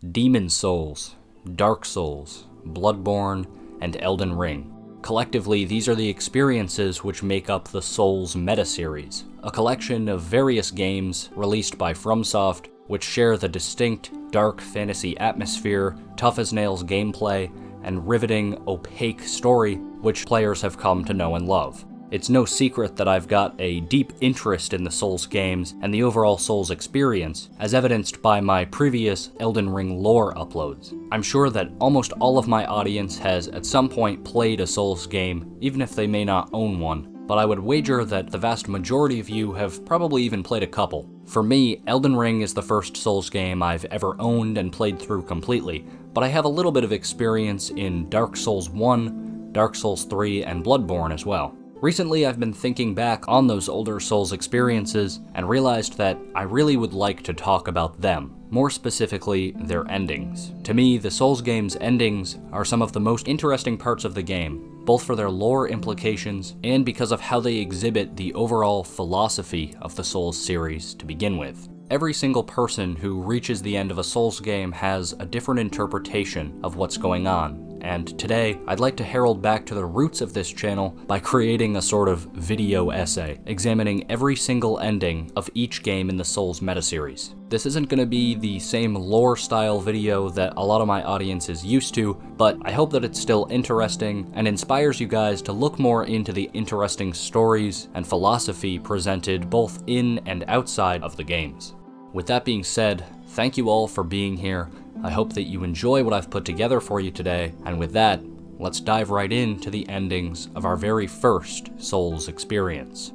Demon Souls, Dark Souls, Bloodborne, and Elden Ring. Collectively, these are the experiences which make up the Souls meta-series, a collection of various games released by FromSoft which share the distinct, dark fantasy atmosphere, tough-as-nails gameplay, and riveting, opaque story which players have come to know and love. It's no secret that I've got a deep interest in the Souls games and the overall Souls experience, as evidenced by my previous Elden Ring lore uploads. I'm sure that almost all of my audience has at some point played a Souls game, even if they may not own one, but I would wager that the vast majority of you have probably even played a couple. For me, Elden Ring is the first Souls game I've ever owned and played through completely, but I have a little bit of experience in Dark Souls 1, Dark Souls 3, and Bloodborne as well. Recently, I've been thinking back on those older Souls experiences and realized that I really would like to talk about them, more specifically, their endings. To me, the Souls games' endings are some of the most interesting parts of the game, both for their lore implications and because of how they exhibit the overall philosophy of the Souls series to begin with. Every single person who reaches the end of a Souls game has a different interpretation of what's going on, and today I'd like to herald back to the roots of this channel by creating a sort of video essay, examining every single ending of each game in the Souls meta-series. This isn't going to be the same lore-style video that a lot of my audience is used to, but I hope that it's still interesting and inspires you guys to look more into the interesting stories and philosophy presented both in and outside of the games. With that being said, thank you all for being here. I hope that you enjoy what I've put together for you today, and with that, let's dive right into the endings of our very first Souls experience.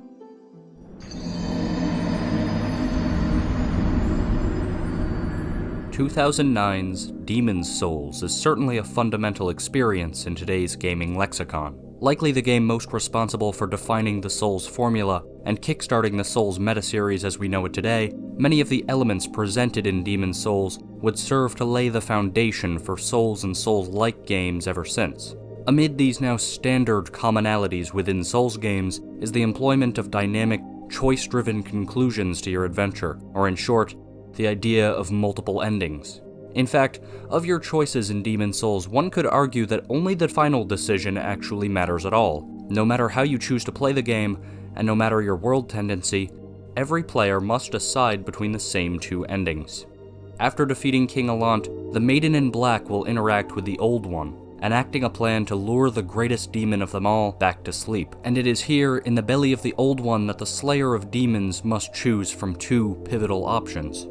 "2009's Demon Souls is certainly a fundamental experience in today's gaming lexicon. Likely the game most responsible for defining the Souls formula and kickstarting the Souls meta-series as we know it today, many of the elements presented in Demon Souls would serve to lay the foundation for Souls and Souls-like games ever since. Amid these now standard commonalities within Souls games is the employment of dynamic, choice-driven conclusions to your adventure, or in short, the idea of multiple endings. In fact, of your choices in Demon Souls, one could argue that only the final decision actually matters at all. No matter how you choose to play the game, and no matter your world tendency, every player must decide between the same two endings. After defeating King Allant, the Maiden in Black will interact with the Old One, enacting a plan to lure the greatest demon of them all back to sleep. And it is here, in the belly of the Old One, that the Slayer of Demons must choose from two pivotal options.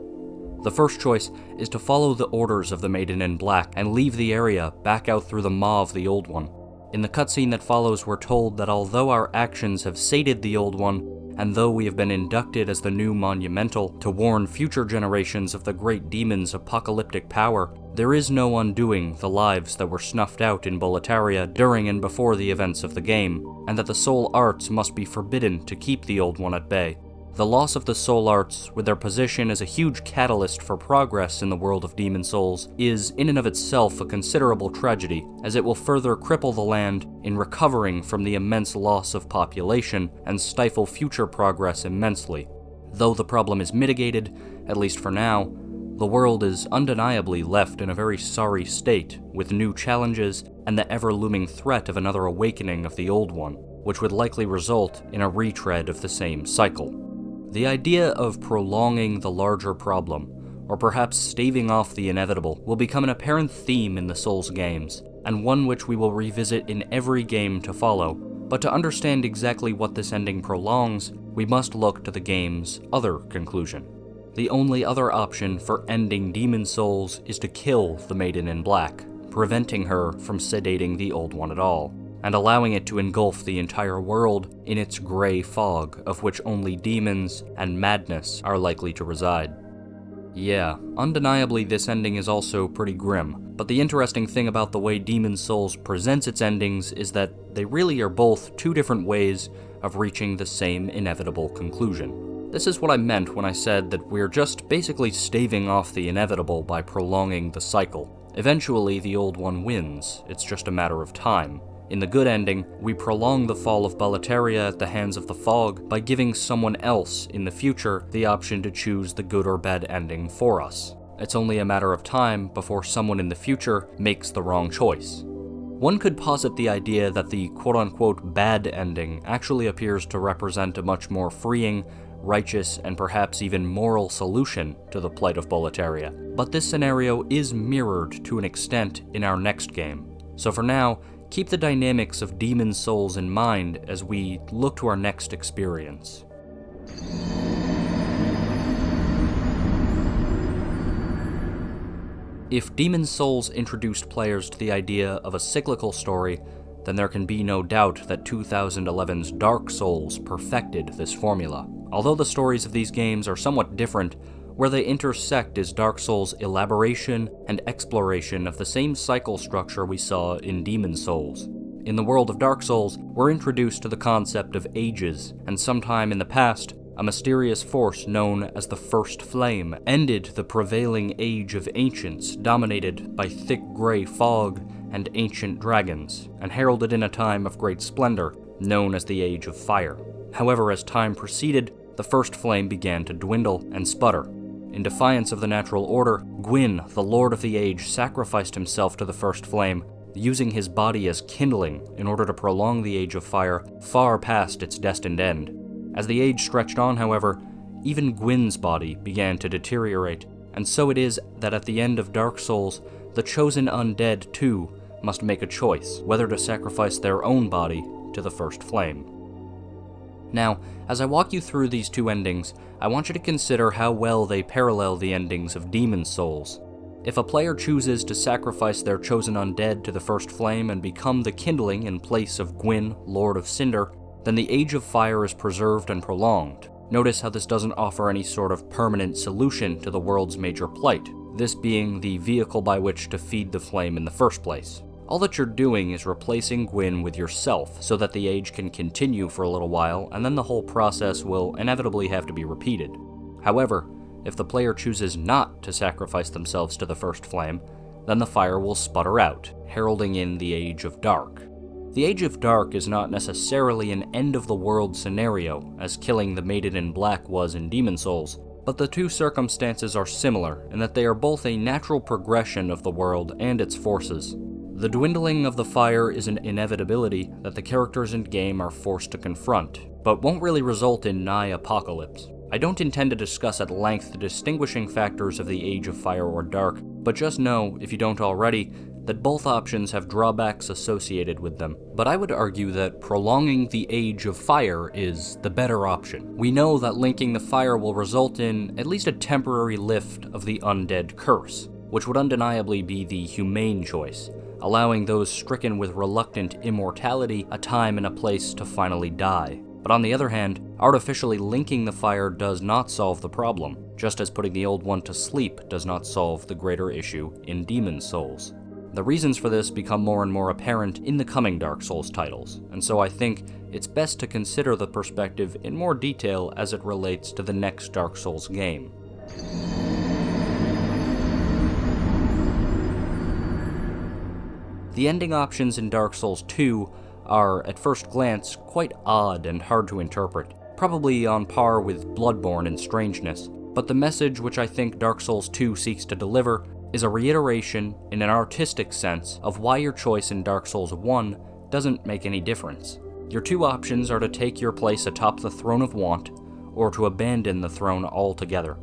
The first choice is to follow the orders of the Maiden in Black and leave the area back out through the maw of the Old One. In the cutscene that follows, we're told that although our actions have sated the Old One, and though we have been inducted as the new Monumental to warn future generations of the great demon's apocalyptic power, there is no undoing the lives that were snuffed out in Boletaria during and before the events of the game, and that the soul arts must be forbidden to keep the Old One at bay. The loss of the soul arts, with their position as a huge catalyst for progress in the world of Demon Souls, is in and of itself a considerable tragedy, as it will further cripple the land in recovering from the immense loss of population and stifle future progress immensely. Though the problem is mitigated, at least for now, the world is undeniably left in a very sorry state, with new challenges and the ever-looming threat of another awakening of the Old One, which would likely result in a retread of the same cycle. The idea of prolonging the larger problem, or perhaps staving off the inevitable, will become an apparent theme in the Souls games, and one which we will revisit in every game to follow. But to understand exactly what this ending prolongs, we must look to the game's other conclusion. The only other option for ending Demon Souls is to kill the Maiden in Black, preventing her from sedating the Old One at all, and allowing it to engulf the entire world in its gray fog of which only demons and madness are likely to reside. Yeah, undeniably this ending is also pretty grim, but the interesting thing about the way Demon Souls presents its endings is that they really are both two different ways of reaching the same inevitable conclusion. This is what I meant when I said that we're just basically staving off the inevitable by prolonging the cycle. Eventually, the Old One wins, it's just a matter of time. In the good ending, we prolong the fall of Boletaria at the hands of the Fog by giving someone else in the future the option to choose the good or bad ending for us. It's only a matter of time before someone in the future makes the wrong choice. One could posit the idea that the quote-unquote bad ending actually appears to represent a much more freeing, righteous, and perhaps even moral solution to the plight of Boletaria, but this scenario is mirrored to an extent in our next game. So for now, keep the dynamics of Demon's Souls in mind as we look to our next experience. If Demon's Souls introduced players to the idea of a cyclical story, then there can be no doubt that 2011's Dark Souls perfected this formula. Although the stories of these games are somewhat different, where they intersect is Dark Souls' elaboration and exploration of the same cycle structure we saw in Demon's Souls. In the world of Dark Souls, we're introduced to the concept of ages, and sometime in the past, a mysterious force known as the First Flame ended the prevailing age of ancients dominated by thick grey fog and ancient dragons, and heralded in a time of great splendor known as the Age of Fire. However, as time proceeded, the First Flame began to dwindle and sputter. In defiance of the natural order, Gwyn, the Lord of the Age, sacrificed himself to the First Flame, using his body as kindling in order to prolong the Age of Fire far past its destined end. As the age stretched on, however, even Gwyn's body began to deteriorate, and so it is that at the end of Dark Souls, the chosen undead too must make a choice whether to sacrifice their own body to the First Flame. Now, as I walk you through these two endings, I want you to consider how well they parallel the endings of Demon's Souls. If a player chooses to sacrifice their chosen undead to the First Flame and become the kindling in place of Gwyn, Lord of Cinder, then the Age of Fire is preserved and prolonged. Notice how this doesn't offer any sort of permanent solution to the world's major plight, this being the vehicle by which to feed the flame in the first place. All that you're doing is replacing Gwyn with yourself so that the age can continue for a little while, and then the whole process will inevitably have to be repeated. However, if the player chooses not to sacrifice themselves to the First Flame, then the fire will sputter out, heralding in the Age of Dark. The Age of Dark is not necessarily an end-of-the-world scenario, as killing the Maiden in Black was in Demon's Souls, but the two circumstances are similar in that they are both a natural progression of the world and its forces. The dwindling of the fire is an inevitability that the characters in game are forced to confront, but won't really result in nigh apocalypse. I don't intend to discuss at length the distinguishing factors of the Age of Fire or Dark, but just know, if you don't already, that both options have drawbacks associated with them, but I would argue that prolonging the Age of Fire is the better option. We know that linking the fire will result in at least a temporary lift of the undead curse, which would undeniably be the humane choice, allowing those stricken with reluctant immortality a time and a place to finally die. But on the other hand, artificially linking the fire does not solve the problem, just as putting the old one to sleep does not solve the greater issue in Demon's Souls. The reasons for this become more and more apparent in the coming Dark Souls titles, and so I think it's best to consider the perspective in more detail as it relates to the next Dark Souls game. The ending options in Dark Souls 2 are, at first glance, quite odd and hard to interpret, probably on par with Bloodborne in strangeness, but the message which I think Dark Souls 2 seeks to deliver is a reiteration, in an artistic sense, of why your choice in Dark Souls 1 doesn't make any difference. Your two options are to take your place atop the Throne of Want, or to abandon the throne altogether.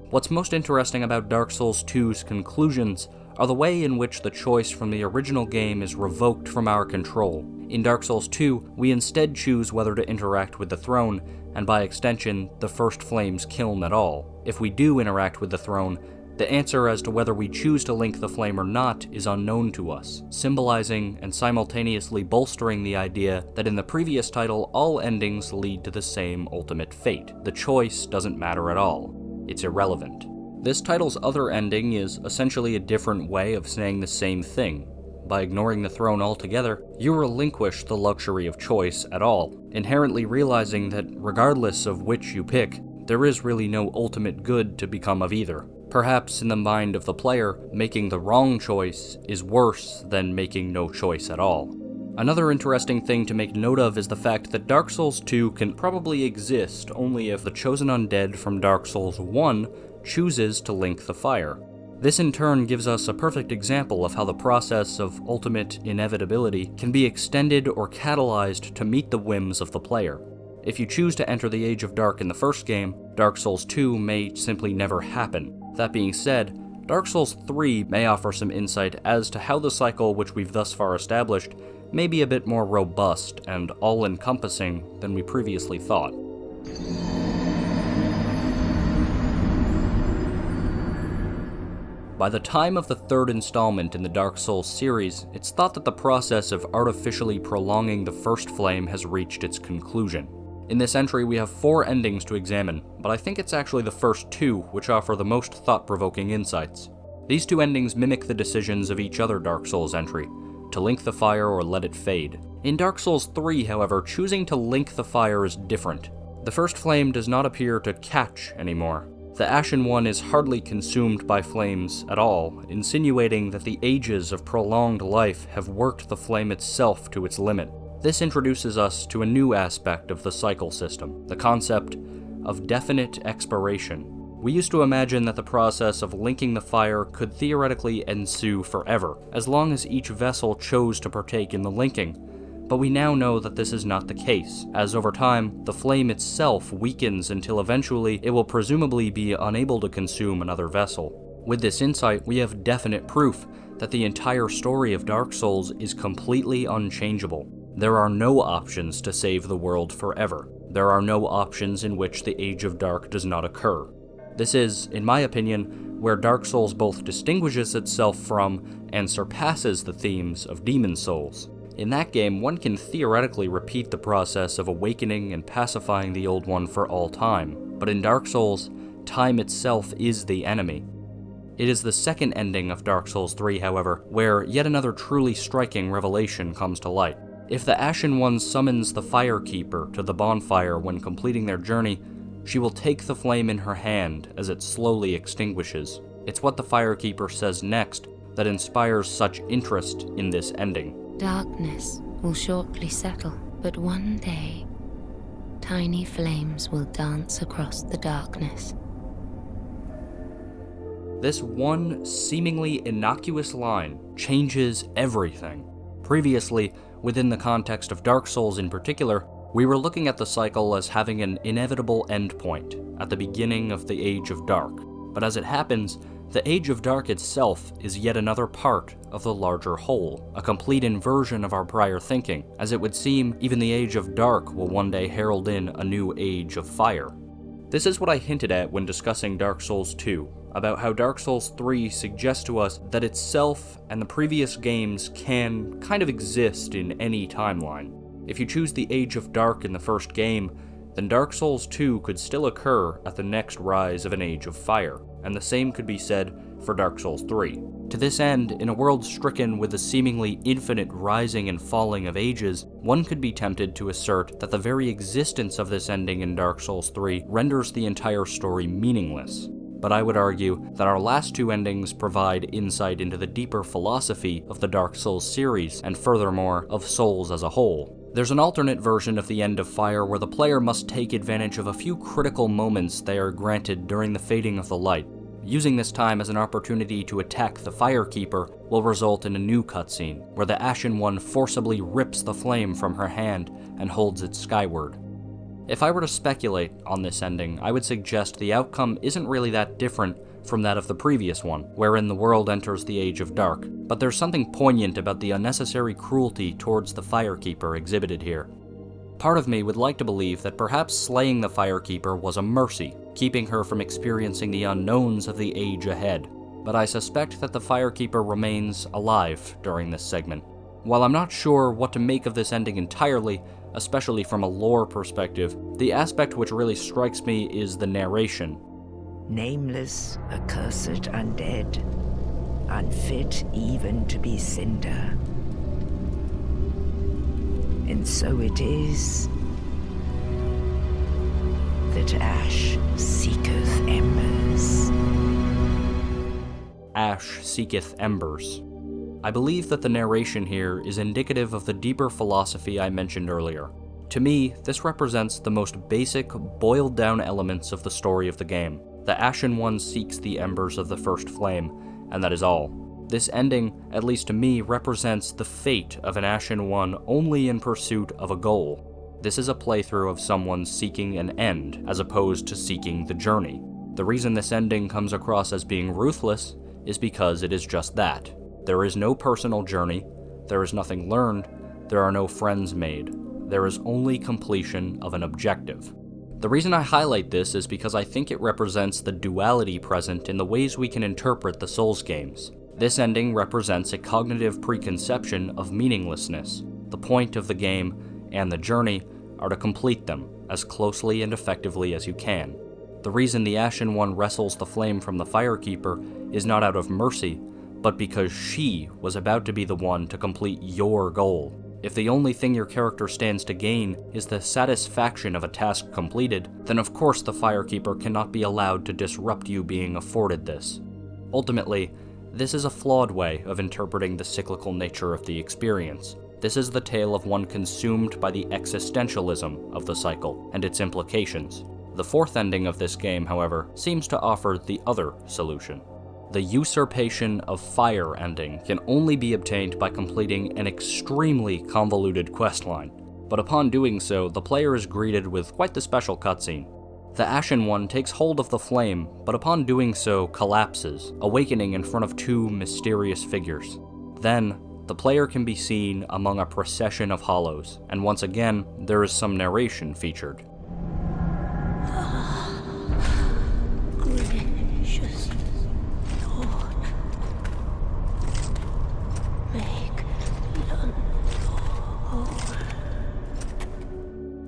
What's most interesting about Dark Souls 2's conclusions are the way in which the choice from the original game is revoked from our control. In Dark Souls 2, we instead choose whether to interact with the throne, and by extension, the First Flame's kiln at all. If we do interact with the throne, the answer as to whether we choose to link the flame or not is unknown to us, symbolizing and simultaneously bolstering the idea that in the previous title, all endings lead to the same ultimate fate. The choice doesn't matter at all. It's irrelevant. This title's other ending is essentially a different way of saying the same thing. By ignoring the throne altogether, you relinquish the luxury of choice at all, inherently realizing that regardless of which you pick, there is really no ultimate good to become of either. Perhaps in the mind of the player, making the wrong choice is worse than making no choice at all. Another interesting thing to make note of is the fact that Dark Souls 2 can probably exist only if the chosen undead from Dark Souls 1 chooses to link the fire. This in turn gives us a perfect example of how the process of ultimate inevitability can be extended or catalyzed to meet the whims of the player. If you choose to enter the Age of Dark in the first game, Dark Souls 2 may simply never happen. That being said, Dark Souls 3 may offer some insight as to how the cycle which we've thus far established may be a bit more robust and all-encompassing than we previously thought. By the time of the third installment in the Dark Souls series, it's thought that the process of artificially prolonging the first flame has reached its conclusion. In this entry, we have 4 endings to examine, but I think it's actually the first 2 which offer the most thought-provoking insights. These 2 endings mimic the decisions of each other Dark Souls entry, to link the fire or let it fade. In Dark Souls 3, however, choosing to link the fire is different. The first flame does not appear to catch anymore. The Ashen One is hardly consumed by flames at all, insinuating that the ages of prolonged life have worked the flame itself to its limit. This introduces us to a new aspect of the cycle system, the concept of definite expiration. We used to imagine that the process of linking the fire could theoretically ensue forever, as long as each vessel chose to partake in the linking, but we now know that this is not the case, as over time, the flame itself weakens until eventually it will presumably be unable to consume another vessel. With this insight, we have definite proof that the entire story of Dark Souls is completely unchangeable. There are no options to save the world forever. There are no options in which the Age of Dark does not occur. This is, in my opinion, where Dark Souls both distinguishes itself from and surpasses the themes of Demon Souls. In that game, one can theoretically repeat the process of awakening and pacifying the Old One for all time, but in Dark Souls, time itself is the enemy. It is the second ending of Dark Souls 3, however, where yet another truly striking revelation comes to light. If the Ashen One summons the Firekeeper to the bonfire when completing their journey, she will take the flame in her hand as it slowly extinguishes. It's what the Firekeeper says next that inspires such interest in this ending. Darkness will shortly settle, but one day, tiny flames will dance across the darkness. This one seemingly innocuous line changes everything. Previously, within the context of Dark Souls in particular, we were looking at the cycle as having an inevitable endpoint at the beginning of the Age of Dark. But as it happens, the Age of Dark itself is yet another part of the larger whole, a complete inversion of our prior thinking, as it would seem even the Age of Dark will one day herald in a new Age of Fire. This is what I hinted at when discussing Dark Souls 2, about how Dark Souls 3 suggests to us that itself and the previous games can kind of exist in any timeline. If you choose the Age of Dark in the first game, then Dark Souls 2 could still occur at the next rise of an Age of Fire, and the same could be said for Dark Souls 3. To this end, in a world stricken with the seemingly infinite rising and falling of ages, one could be tempted to assert that the very existence of this ending in Dark Souls 3 renders the entire story meaningless. But I would argue that our last 2 endings provide insight into the deeper philosophy of the Dark Souls series, and furthermore, of Souls as a whole. There's an alternate version of the End of Fire where the player must take advantage of a few critical moments they are granted during the fading of the light. Using this time as an opportunity to attack the Firekeeper will result in a new cutscene, where the Ashen One forcibly rips the flame from her hand and holds it skyward. If I were to speculate on this ending, I would suggest the outcome isn't really that different from that of the previous one, wherein the world enters the Age of Dark, but there's something poignant about the unnecessary cruelty towards the Firekeeper exhibited here. Part of me would like to believe that perhaps slaying the Firekeeper was a mercy, keeping her from experiencing the unknowns of the age ahead, but I suspect that the Firekeeper remains alive during this segment. While I'm not sure what to make of this ending entirely, especially from a lore perspective, the aspect which really strikes me is the narration. Nameless, accursed undead, unfit even to be cinder. And so it is that ash seeketh embers. Ash seeketh embers. I believe that the narration here is indicative of the deeper philosophy I mentioned earlier. To me, this represents the most basic, boiled-down elements of the story of the game. The Ashen One seeks the embers of the first flame, and that is all. This ending, at least to me, represents the fate of an Ashen One only in pursuit of a goal. This is a playthrough of someone seeking an end, as opposed to seeking the journey. The reason this ending comes across as being ruthless is because it is just that. There is no personal journey, there is nothing learned, there are no friends made. There is only completion of an objective. The reason I highlight this is because I think it represents the duality present in the ways we can interpret the Souls games. This ending represents a cognitive preconception of meaninglessness. The point of the game and the journey are to complete them as closely and effectively as you can. The reason the Ashen One wrestles the flame from the Firekeeper is not out of mercy, but because she was about to be the one to complete your goal. If the only thing your character stands to gain is the satisfaction of a task completed, then of course the Firekeeper cannot be allowed to disrupt you being afforded this. Ultimately, this is a flawed way of interpreting the cyclical nature of the experience. This is the tale of one consumed by the existentialism of the cycle and its implications. The fourth ending of this game, however, seems to offer the other solution. The Usurpation of Fire ending can only be obtained by completing an extremely convoluted questline, but upon doing so, the player is greeted with quite the special cutscene. The Ashen One takes hold of the flame, but upon doing so collapses, awakening in front of two mysterious figures. Then, the player can be seen among a procession of hollows, and once again, there is some narration featured. Gracious Lord, make none whole.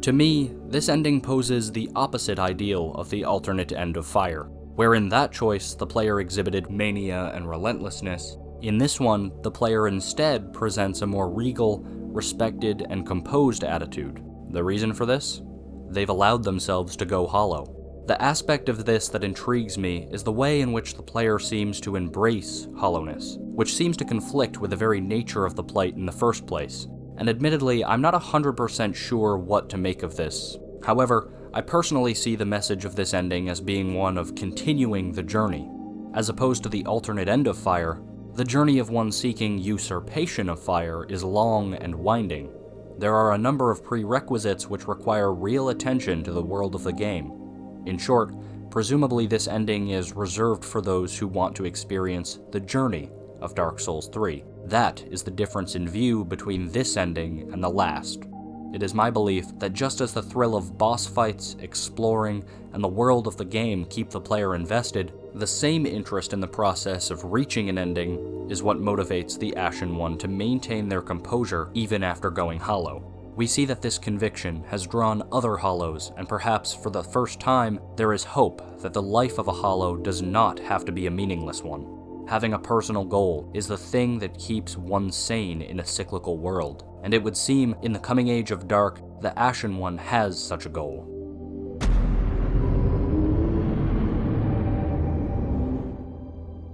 To me, this ending poses the opposite ideal of the alternate end of Fire, where in that choice the player exhibited mania and relentlessness. In this one, the player instead presents a more regal, respected, and composed attitude. The reason for this? They've allowed themselves to go hollow. The aspect of this that intrigues me is the way in which the player seems to embrace hollowness, which seems to conflict with the very nature of the plight in the first place. And admittedly, I'm not 100% sure what to make of this. However, I personally see the message of this ending as being one of continuing the journey. As opposed to the alternate end of Fire, the journey of one seeking usurpation of Fire is long and winding. There are a number of prerequisites which require real attention to the world of the game. In short, presumably this ending is reserved for those who want to experience the journey of Dark Souls 3. That is the difference in view between this ending and the last. It is my belief that just as the thrill of boss fights, exploring, and the world of the game keep the player invested, the same interest in the process of reaching an ending is what motivates the Ashen One to maintain their composure even after going hollow. We see that this conviction has drawn other hollows, and perhaps for the first time, there is hope that the life of a hollow does not have to be a meaningless one. Having a personal goal is the thing that keeps one sane in a cyclical world, and it would seem in the coming age of Dark, the Ashen One has such a goal.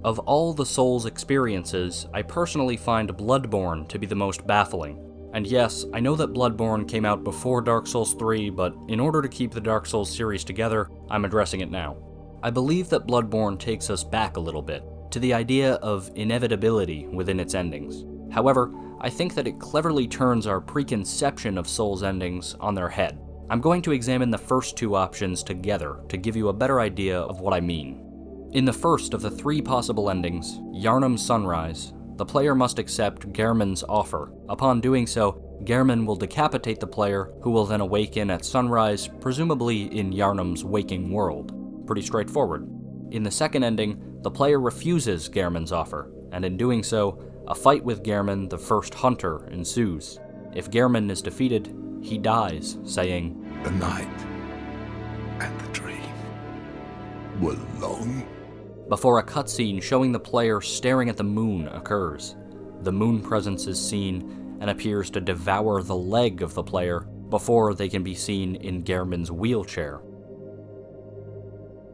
Of all the Souls experiences, I personally find Bloodborne to be the most baffling. And yes, I know that Bloodborne came out before Dark Souls 3, but in order to keep the Dark Souls series together, I'm addressing it now. I believe that Bloodborne takes us back a little bit, to the idea of inevitability within its endings. However, I think that it cleverly turns our preconception of Souls endings on their head. I'm going to examine the first two options together to give you a better idea of what I mean. In the first of the three possible endings, Yharnam's Sunrise, the player must accept Gehrman's offer. Upon doing so, Gehrman will decapitate the player, who will then awaken at sunrise, presumably in Yharnam's waking world. Pretty straightforward. In the second ending, the player refuses Gehrman's offer, and in doing so, a fight with Gehrman, the first hunter, ensues. If Gehrman is defeated, he dies, saying, "The night and the dream were long." Before a cutscene showing the player staring at the moon occurs. The moon presence is seen and appears to devour the leg of the player before they can be seen in Gehrman's wheelchair.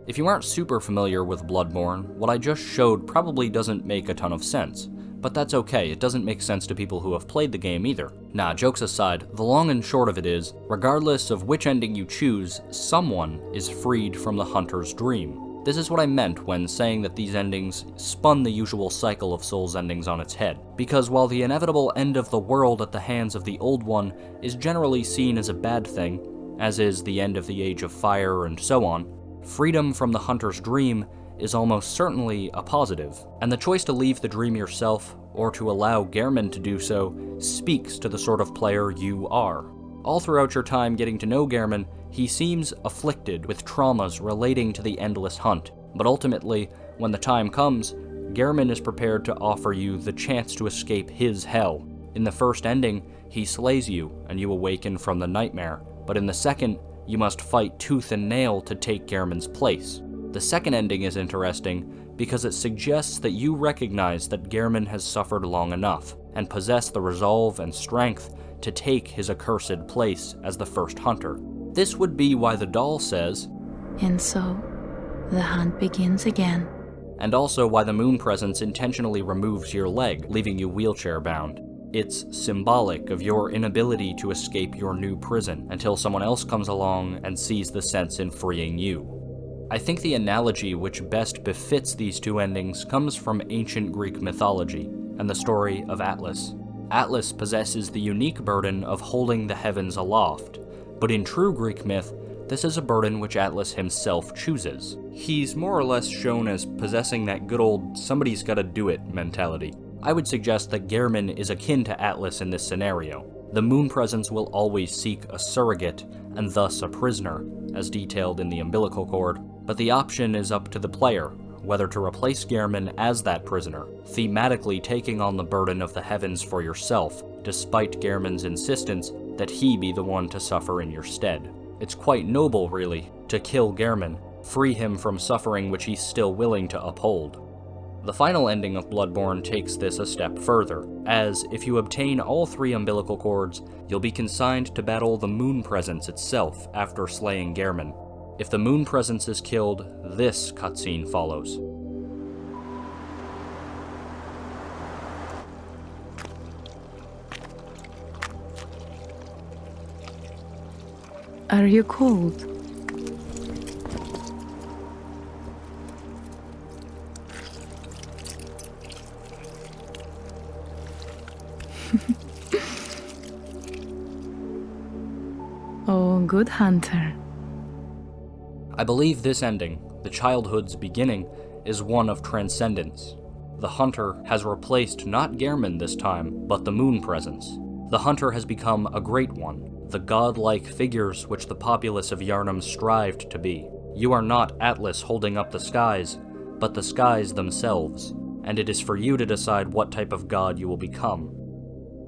If you aren't super familiar with Bloodborne, what I just showed probably doesn't make a ton of sense, but that's okay, it doesn't make sense to people who have played the game either. Nah, jokes aside, the long and short of it is, regardless of which ending you choose, someone is freed from the hunter's dream. This is what I meant when saying that these endings spun the usual cycle of Souls endings on its head, because while the inevitable end of the world at the hands of the Old One is generally seen as a bad thing, as is the end of the Age of Fire and so on, freedom from the Hunter's dream is almost certainly a positive, and the choice to leave the dream yourself, or to allow Gehrman to do so, speaks to the sort of player you are. All throughout your time getting to know Gehrman, he seems afflicted with traumas relating to the endless hunt, but ultimately, when the time comes, Gehrman is prepared to offer you the chance to escape his hell. In the first ending, he slays you, and you awaken from the nightmare, but in the second, you must fight tooth and nail to take Gehrman's place. The second ending is interesting because it suggests that you recognize that Gehrman has suffered long enough, and possess the resolve and strength to take his accursed place as the first hunter. This would be why the doll says, And so, the hunt begins again. and also why the moon presence intentionally removes your leg, leaving you wheelchair-bound. It's symbolic of your inability to escape your new prison until someone else comes along and sees the sense in freeing you. I think the analogy which best befits these two endings comes from ancient Greek mythology and the story of Atlas. Atlas possesses the unique burden of holding the heavens aloft, but in true Greek myth, this is a burden which Atlas himself chooses. He's more or less shown as possessing that good old somebody's gotta do it mentality. I would suggest that Gehrman is akin to Atlas in this scenario. The moon presence will always seek a surrogate, and thus a prisoner, as detailed in the umbilical cord, but the option is up to the player, whether to replace Gehrman as that prisoner, thematically taking on the burden of the heavens for yourself, despite Gehrman's insistence that he be the one to suffer in your stead. It's quite noble, really, to kill Gehrman, free him from suffering which he's still willing to uphold. The final ending of Bloodborne takes this a step further, as if you obtain all 3 umbilical cords, you'll be consigned to battle the moon presence itself after slaying Gehrman. If the moon presence is killed, this cutscene follows. Are you cold? Oh, good hunter. I believe this ending, the childhood's beginning, is one of transcendence. The hunter has replaced not Gehrman this time, but the moon presence. The hunter has become a great one, the godlike figures which the populace of Yharnam strived to be. You are not Atlas holding up the skies, but the skies themselves, and it is for you to decide what type of god you will become.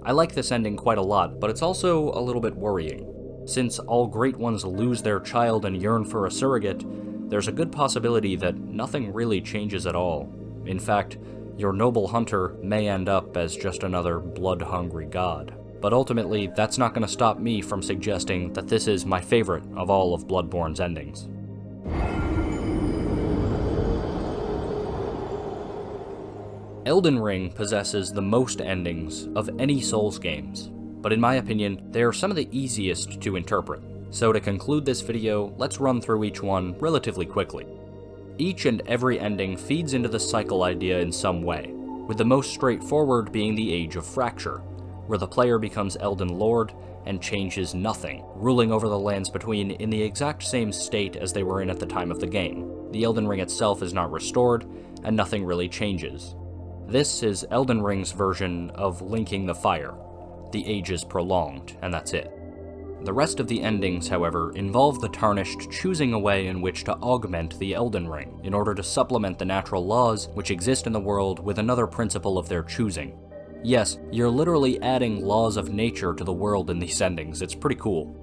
I like this ending quite a lot, but it's also a little bit worrying. Since all great ones lose their child and yearn for a surrogate, there's a good possibility that nothing really changes at all. In fact, your noble hunter may end up as just another blood-hungry god. But ultimately, that's not going to stop me from suggesting that this is my favorite of all of Bloodborne's endings. Elden Ring possesses the most endings of any Souls games, but in my opinion, they are some of the easiest to interpret. So to conclude this video, let's run through each one relatively quickly. Each and every ending feeds into the cycle idea in some way, with the most straightforward being the Age of Fracture, where the player becomes Elden Lord and changes nothing, ruling over the lands between in the exact same state as they were in at the time of the game. The Elden Ring itself is not restored, and nothing really changes. This is Elden Ring's version of linking the fire. The age is prolonged, and that's it. The rest of the endings, however, involve the Tarnished choosing a way in which to augment the Elden Ring, in order to supplement the natural laws which exist in the world with another principle of their choosing. Yes, you're literally adding laws of nature to the world in these endings, it's pretty cool.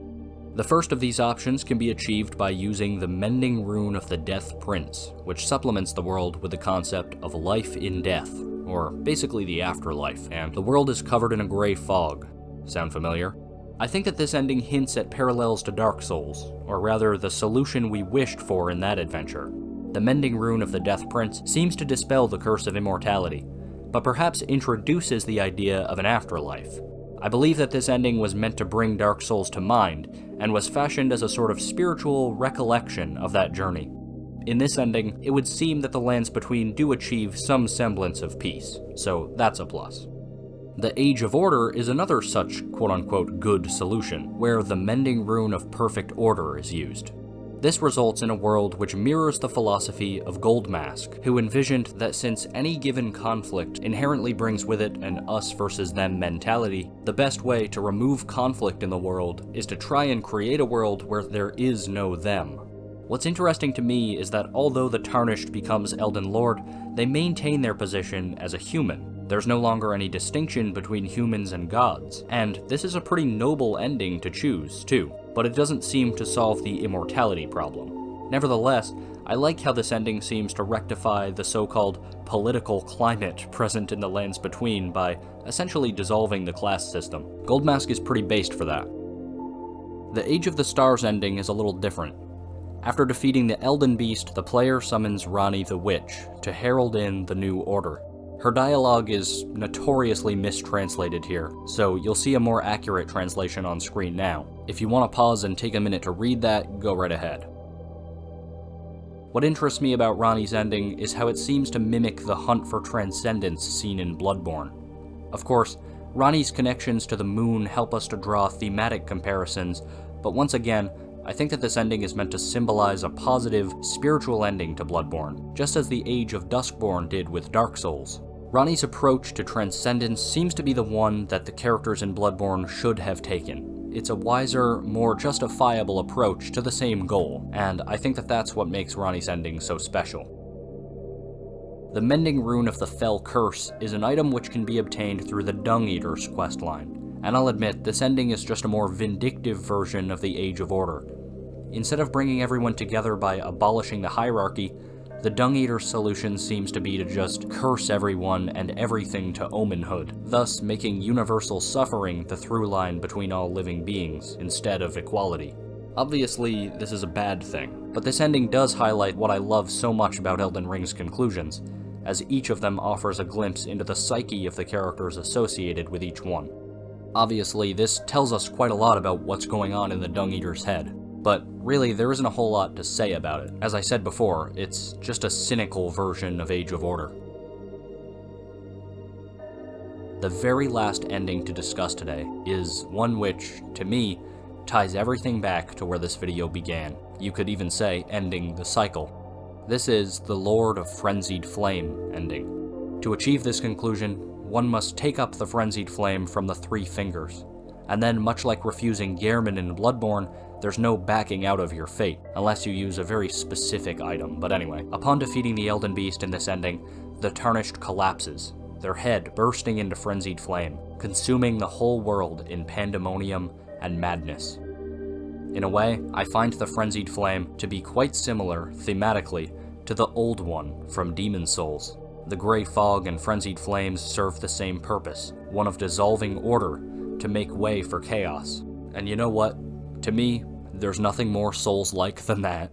The first of these options can be achieved by using the Mending Rune of the Death Prince, which supplements the world with the concept of life in death, or basically the afterlife, and the world is covered in a gray fog. Sound familiar? I think that this ending hints at parallels to Dark Souls, or rather the solution we wished for in that adventure. The Mending Rune of the Death Prince seems to dispel the curse of immortality, but perhaps introduces the idea of an afterlife. I believe that this ending was meant to bring Dark Souls to mind, and was fashioned as a sort of spiritual recollection of that journey. In this ending, it would seem that the lands between do achieve some semblance of peace, so that's a plus. The Age of Order is another such quote-unquote good solution, where the Mending Rune of Perfect Order is used. This results in a world which mirrors the philosophy of Goldmask, who envisioned that since any given conflict inherently brings with it an us versus them mentality, the best way to remove conflict in the world is to try and create a world where there is no them. What's interesting to me is that although the Tarnished becomes Elden Lord, they maintain their position as a human. There's no longer any distinction between humans and gods, and this is a pretty noble ending to choose, too, but it doesn't seem to solve the immortality problem. Nevertheless, I like how this ending seems to rectify the so-called political climate present in the lands between by essentially dissolving the class system. Goldmask is pretty based for that. The Age of the Stars ending is a little different. After defeating the Elden Beast, the player summons Ranni the Witch to herald in the New Order. Her dialogue is notoriously mistranslated here, so you'll see a more accurate translation on screen now. If you want to pause and take a minute to read that, go right ahead. What interests me about Ranni's ending is how it seems to mimic the hunt for transcendence seen in Bloodborne. Of course, Ranni's connections to the moon help us to draw thematic comparisons, but once again, I think that this ending is meant to symbolize a positive, spiritual ending to Bloodborne, just as the Age of Duskborn did with Dark Souls. Ranni's approach to transcendence seems to be the one that the characters in Bloodborne should have taken. It's a wiser, more justifiable approach to the same goal, and I think that that's what makes Ranni's ending so special. The Mending Rune of the Fell Curse is an item which can be obtained through the Dung Eater's questline, and I'll admit, this ending is just a more vindictive version of the Age of Order. Instead of bringing everyone together by abolishing the hierarchy, the Dung Eater's solution seems to be to just curse everyone and everything to omenhood, thus making universal suffering the through line between all living beings, instead of equality. Obviously, this is a bad thing, but this ending does highlight what I love so much about Elden Ring's conclusions, as each of them offers a glimpse into the psyche of the characters associated with each one. Obviously, this tells us quite a lot about what's going on in the Dung Eater's head, but really there isn't a whole lot to say about it. As I said before, it's just a cynical version of Age of Order. The very last ending to discuss today is one which, to me, ties everything back to where this video began. You could even say ending the cycle. This is the Lord of Frenzied Flame ending. To achieve this conclusion, one must take up the Frenzied Flame from the three fingers, and then, much like refusing Gehrman in Bloodborne, there's no backing out of your fate, unless you use a very specific item. But anyway, upon defeating the Elden Beast in this ending, the Tarnished collapses, their head bursting into frenzied flame, consuming the whole world in pandemonium and madness. In a way, I find the Frenzied Flame to be quite similar, thematically, to the Old One from Demon's Souls. The Grey Fog and Frenzied Flames serve the same purpose, one of dissolving order to make way for chaos. And you know what? To me, there's nothing more Souls-like than that.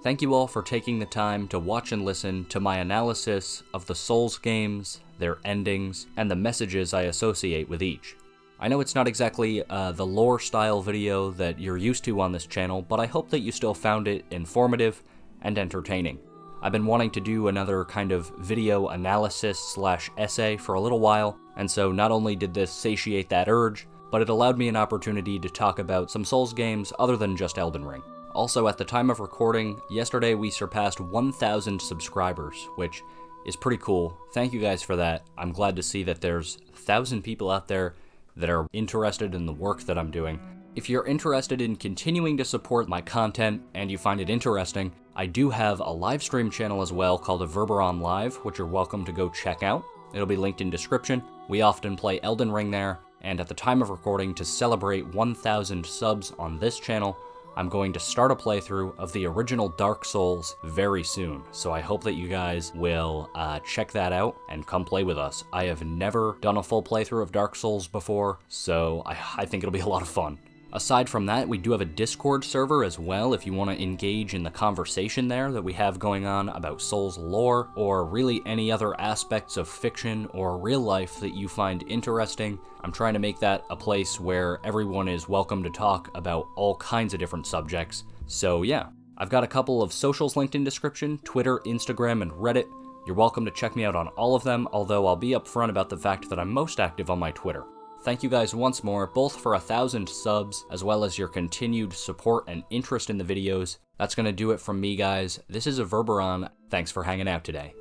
Thank you all for taking the time to watch and listen to my analysis of the Souls games, their endings, and the messages I associate with each. I know it's not exactly the lore-style video that you're used to on this channel, but I hope that you still found it informative and entertaining. I've been wanting to do another kind of video analysis/essay for a little while, and so not only did this satiate that urge, but it allowed me an opportunity to talk about some Souls games other than just Elden Ring. Also, at the time of recording, yesterday we surpassed 1,000 subscribers, which is pretty cool. Thank you guys for that. I'm glad to see that there's 1,000 people out there that are interested in the work that I'm doing. If you're interested in continuing to support my content and you find it interesting, I do have a live stream channel as well called Everberon Live, which you're welcome to go check out. It'll be linked in description. We often play Elden Ring there, and at the time of recording, to celebrate 1,000 subs on this channel, I'm going to start a playthrough of the original Dark Souls very soon, so I hope that you guys will check that out and come play with us. I have never done a full playthrough of Dark Souls before, so I think it'll be a lot of fun. Aside from that, we do have a Discord server as well if you want to engage in the conversation there that we have going on about Souls lore, or really any other aspects of fiction or real life that you find interesting. I'm trying to make that a place where everyone is welcome to talk about all kinds of different subjects. So yeah, I've got a couple of socials linked in description, Twitter, Instagram, and Reddit. You're welcome to check me out on all of them, although I'll be upfront about the fact that I'm most active on my Twitter. Thank you guys once more, both for 1,000 subs, as well as your continued support and interest in the videos. That's gonna do it from me, guys. This is Everberon. Thanks for hanging out today.